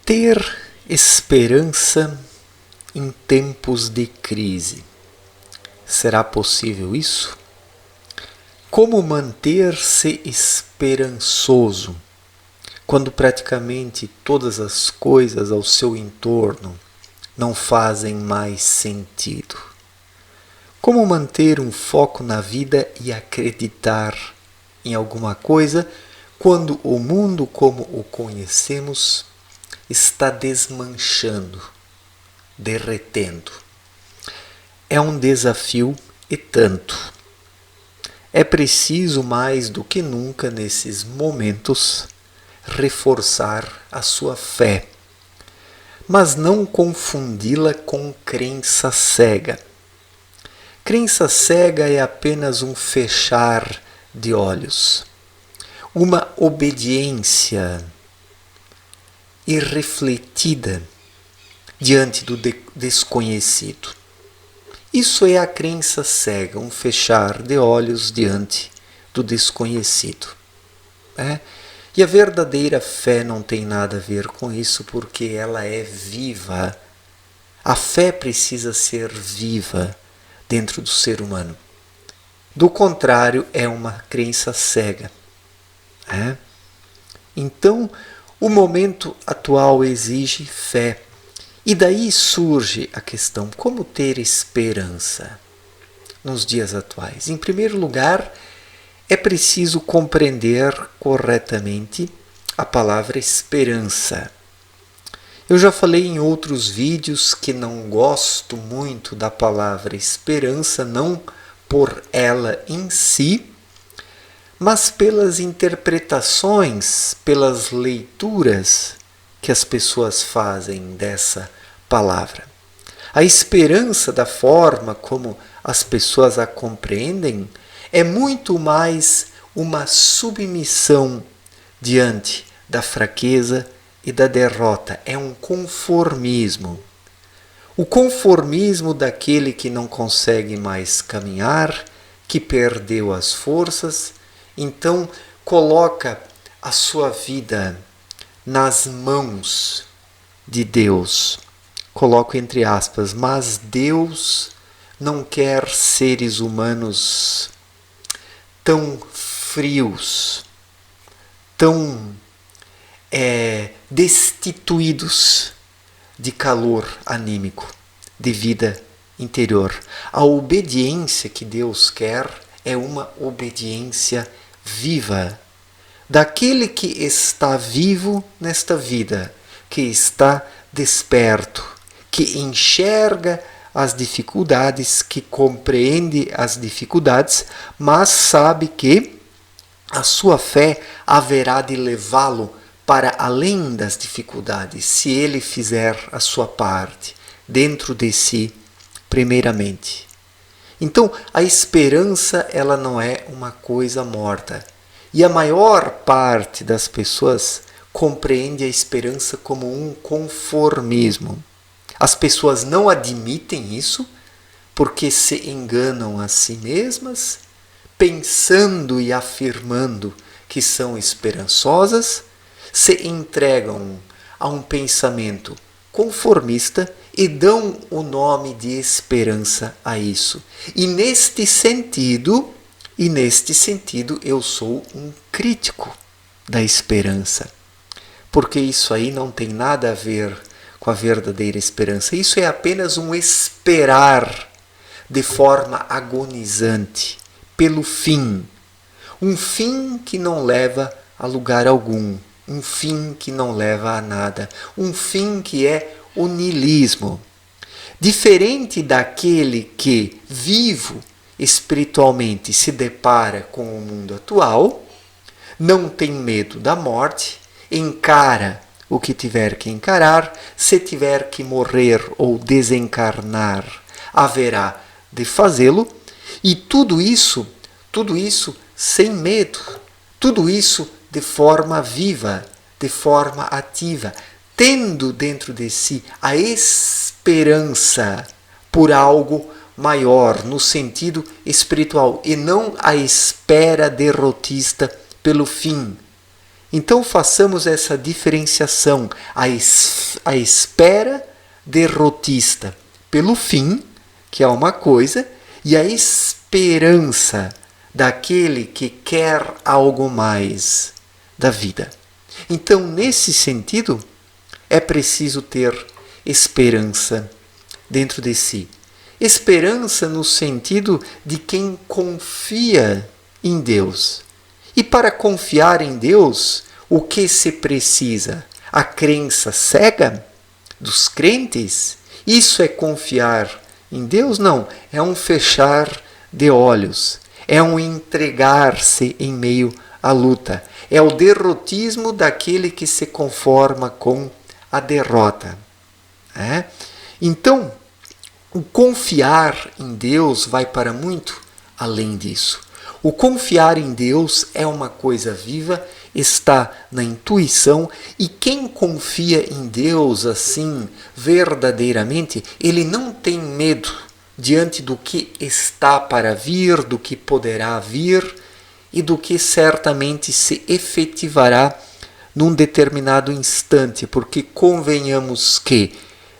Ter esperança em tempos de crise. Será possível isso? Como manter-se esperançoso quando praticamente todas as coisas ao seu entorno não fazem mais sentido? Como manter um foco na vida e acreditar em alguma coisa quando o mundo como o conhecemos está desmanchando, derretendo? É um desafio e tanto. É preciso mais do que nunca nesses momentos reforçar a sua fé, mas não confundi-la com crença cega. Crença cega é apenas um fechar de olhos, uma obediência irrefletida diante do desconhecido. Isso é a crença cega, um fechar de olhos diante do desconhecido. E a verdadeira fé não tem nada a ver com isso, porque ela é viva. A fé precisa ser viva dentro do ser humano. Do contrário, é uma crença cega. Então, o momento atual exige fé. E daí surge a questão: como ter esperança nos dias atuais? Em primeiro lugar, é preciso compreender corretamente a palavra esperança. Eu já falei em outros vídeos que não gosto muito da palavra esperança, não por ela em si, mas pelas interpretações, pelas leituras que as pessoas fazem dessa palavra. A esperança, da forma como as pessoas a compreendem, é muito mais uma submissão diante da fraqueza e da derrota. É um conformismo. O conformismo daquele que não consegue mais caminhar, que perdeu as forças, então coloca a sua vida nas mãos de Deus. Coloco entre aspas, mas Deus não quer seres humanos tão frios, tão destituídos de calor anímico, de vida interior. A obediência que Deus quer é uma obediência viva, daquele que está vivo nesta vida, que está desperto, que enxerga as dificuldades, que compreende as dificuldades, mas sabe que a sua fé haverá de levá-lo para além das dificuldades, se ele fizer a sua parte dentro de si, primeiramente. Então, a esperança, ela não é uma coisa morta. E a maior parte das pessoas compreende a esperança como um conformismo. As pessoas não admitem isso porque se enganam a si mesmas, pensando e afirmando que são esperançosas, se entregam a um pensamento conformista e dão o nome de esperança a isso. E neste sentido, eu sou um crítico da esperança, porque isso aí não tem nada a ver com a verdadeira esperança. Isso é apenas um esperar de forma agonizante pelo fim. Um fim que não leva a lugar algum. Um fim que não leva a nada. Um fim que é o niilismo. Diferente daquele que, vivo espiritualmente, se depara com o mundo atual, não tem medo da morte, encara o que tiver que encarar, se tiver que morrer ou desencarnar, haverá de fazê-lo, e tudo isso sem medo, tudo isso de forma viva, de forma ativa, tendo dentro de si a esperança por algo maior, no sentido espiritual, e não a espera derrotista pelo fim. Então façamos essa diferenciação, a espera derrotista pelo fim, que é uma coisa, e a esperança daquele que quer algo mais da vida. Então, nesse sentido, é preciso ter esperança dentro de si. Esperança no sentido de quem confia em Deus. E para confiar em Deus, o que se precisa? A crença cega dos crentes? Isso é confiar em Deus? Não, é um fechar de olhos, é um entregar-se em meio à luta, é o derrotismo daquele que se conforma com a derrota. Então, o confiar em Deus vai para muito além disso. O confiar em Deus é uma coisa viva, está na intuição, e quem confia em Deus assim verdadeiramente, ele não tem medo diante do que está para vir, do que poderá vir e do que certamente se efetivará num determinado instante, porque convenhamos que,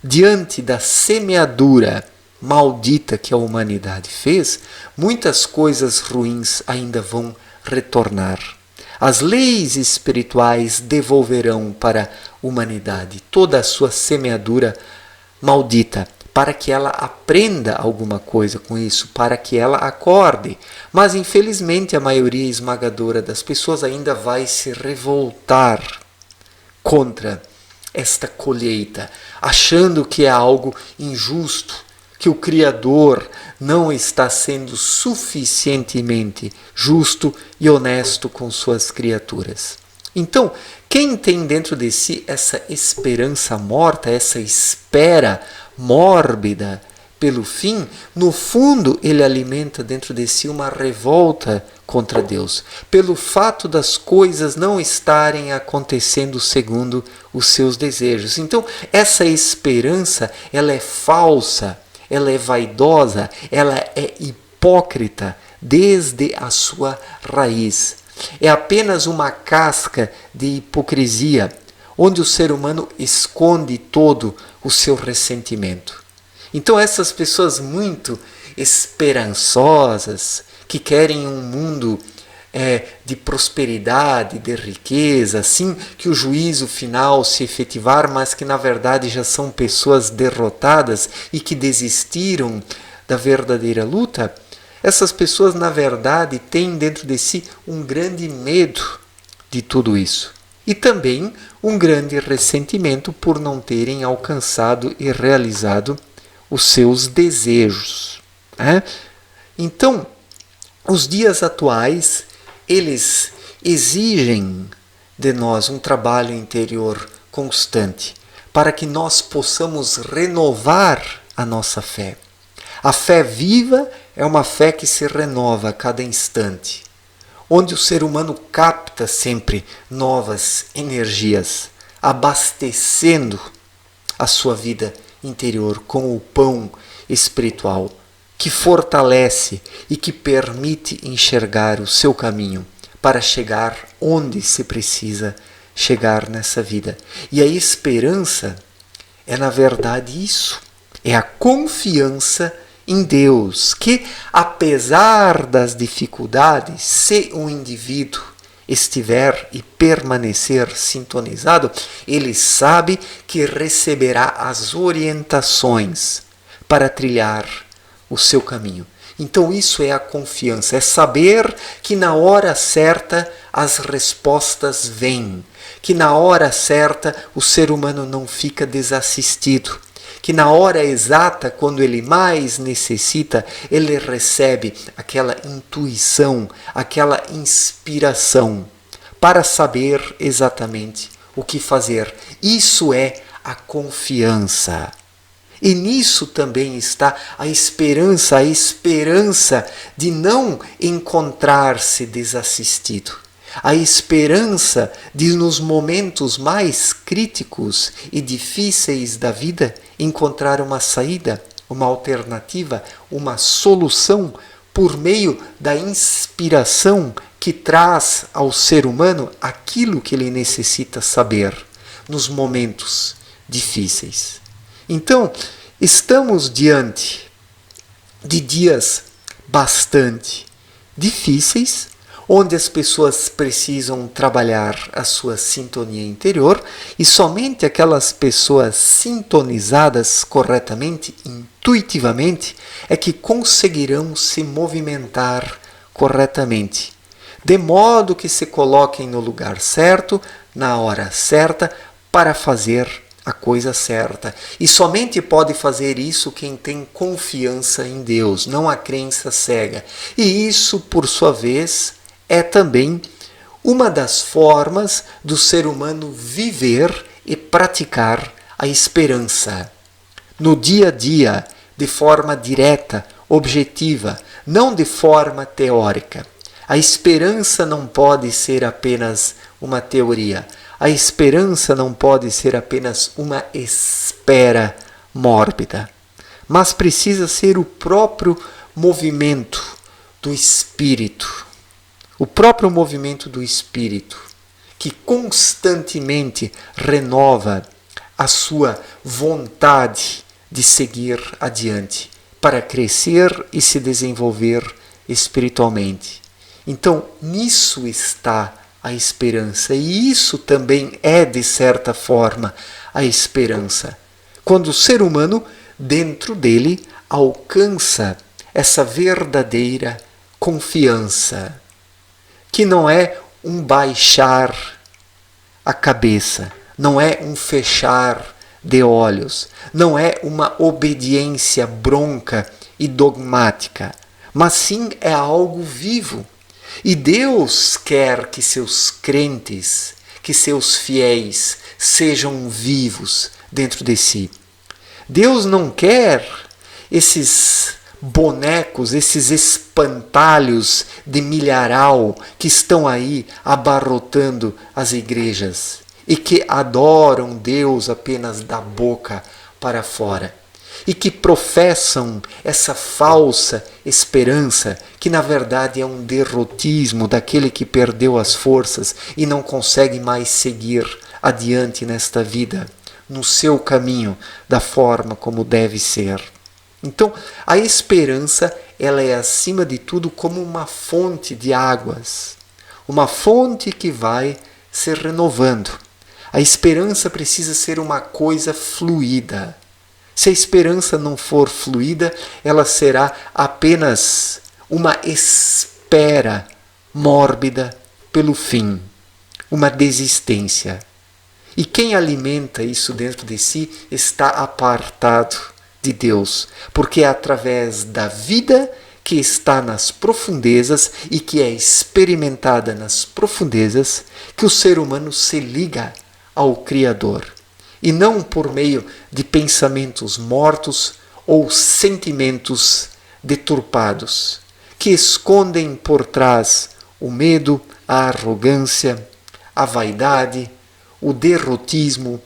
diante da semeadura maldita que a humanidade fez, muitas coisas ruins ainda vão retornar. As leis espirituais devolverão para a humanidade toda a sua semeadura maldita, para que ela aprenda alguma coisa com isso, para que ela acorde. Mas, infelizmente, a maioria esmagadora das pessoas ainda vai se revoltar contra esta colheita, achando que é algo injusto, que o Criador não está sendo suficientemente justo e honesto com suas criaturas. Então, quem tem dentro de si essa esperança morta, essa espera mórbida pelo fim, no fundo ele alimenta dentro de si uma revolta contra Deus, pelo fato das coisas não estarem acontecendo segundo os seus desejos. Então, essa esperança, ela é falsa, ela é vaidosa, ela é hipócrita desde a sua raiz. É apenas uma casca de hipocrisia, onde o ser humano esconde todo o seu ressentimento. Então essas pessoas muito esperançosas, que querem um mundo de prosperidade, de riqueza, assim que o juízo final se efetivar, mas que na verdade já são pessoas derrotadas e que desistiram da verdadeira luta, essas pessoas na verdade têm dentro de si um grande medo de tudo isso. E também um grande ressentimento por não terem alcançado e realizado os seus desejos. Então, os dias atuais, eles exigem de nós um trabalho interior constante, para que nós possamos renovar a nossa fé. A fé viva é uma fé que se renova a cada instante, onde o ser humano capta sempre novas energias, abastecendo a sua vida interior com o pão espiritual, que fortalece e que permite enxergar o seu caminho para chegar onde se precisa chegar nessa vida. E a esperança é, na verdade, isso. É a confiança em Deus, que, apesar das dificuldades, se o indivíduo estiver e permanecer sintonizado, ele sabe que receberá as orientações para trilhar o seu caminho. Então isso é a confiança, é saber que na hora certa as respostas vêm, que na hora certa o ser humano não fica desassistido, que na hora exata, quando ele mais necessita, ele recebe aquela intuição, aquela inspiração para saber exatamente o que fazer. Isso é a confiança. E nisso também está a esperança de não encontrar-se desassistido. A esperança de, nos momentos mais críticos e difíceis da vida, encontrar uma saída, uma alternativa, uma solução por meio da inspiração que traz ao ser humano aquilo que ele necessita saber nos momentos difíceis. Então, estamos diante de dias bastante difíceis, onde as pessoas precisam trabalhar a sua sintonia interior, e somente aquelas pessoas sintonizadas corretamente, intuitivamente, é que conseguirão se movimentar corretamente, de modo que se coloquem no lugar certo, na hora certa, para fazer a coisa certa. E somente pode fazer isso quem tem confiança em Deus, não a crença cega. E isso, por sua vez, é também uma das formas do ser humano viver e praticar a esperança. No dia a dia, de forma direta, objetiva, não de forma teórica. A esperança não pode ser apenas uma teoria. A esperança não pode ser apenas uma espera mórbida, mas precisa ser o próprio movimento do espírito. O próprio movimento do espírito, que constantemente renova a sua vontade de seguir adiante, para crescer e se desenvolver espiritualmente. Então, nisso está a esperança, e isso também é, de certa forma, a esperança. Quando o ser humano, dentro dele, alcança essa verdadeira confiança, que não é um baixar a cabeça, não é um fechar de olhos, não é uma obediência bronca e dogmática, mas sim é algo vivo. E Deus quer que seus crentes, que seus fiéis sejam vivos dentro de si. Deus não quer esses bonecos, esses espantalhos de milharal que estão aí abarrotando as igrejas e que adoram Deus apenas da boca para fora e que professam essa falsa esperança que na verdade é um derrotismo daquele que perdeu as forças e não consegue mais seguir adiante nesta vida, no seu caminho, da forma como deve ser. Então, a esperança, ela é acima de tudo como uma fonte de águas, uma fonte que vai se renovando. A esperança precisa ser uma coisa fluida. Se a esperança não for fluida, ela será apenas uma espera mórbida pelo fim, uma desistência. E quem alimenta isso dentro de si está apartado de Deus, porque é através da vida que está nas profundezas e que é experimentada nas profundezas que o ser humano se liga ao Criador, e não por meio de pensamentos mortos ou sentimentos deturpados, que escondem por trás o medo, a arrogância, a vaidade, o derrotismo,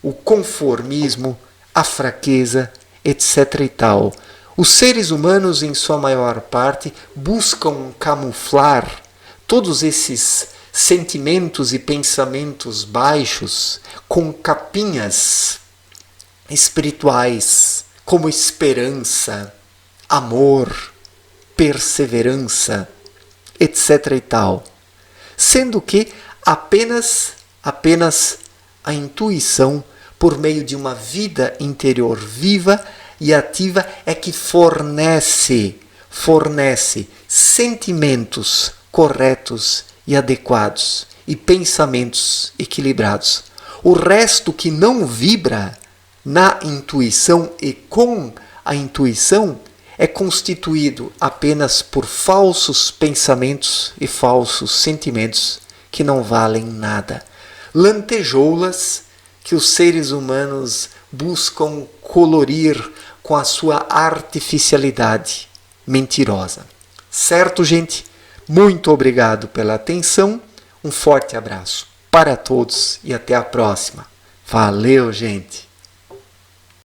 o conformismo, a fraqueza, etc. e tal. Os seres humanos, em sua maior parte, buscam camuflar todos esses sentimentos e pensamentos baixos com capinhas espirituais, como esperança, amor, perseverança, etc. e tal. Sendo que apenas a intuição, por meio de uma vida interior viva e ativa, é que fornece sentimentos corretos e adequados e pensamentos equilibrados. O resto que não vibra na intuição e com a intuição é constituído apenas por falsos pensamentos e falsos sentimentos que não valem nada. Lantejoulas que os seres humanos buscam colorir com a sua artificialidade mentirosa. Certo, gente? Muito obrigado pela atenção, um forte abraço para todos e até a próxima. Valeu, gente!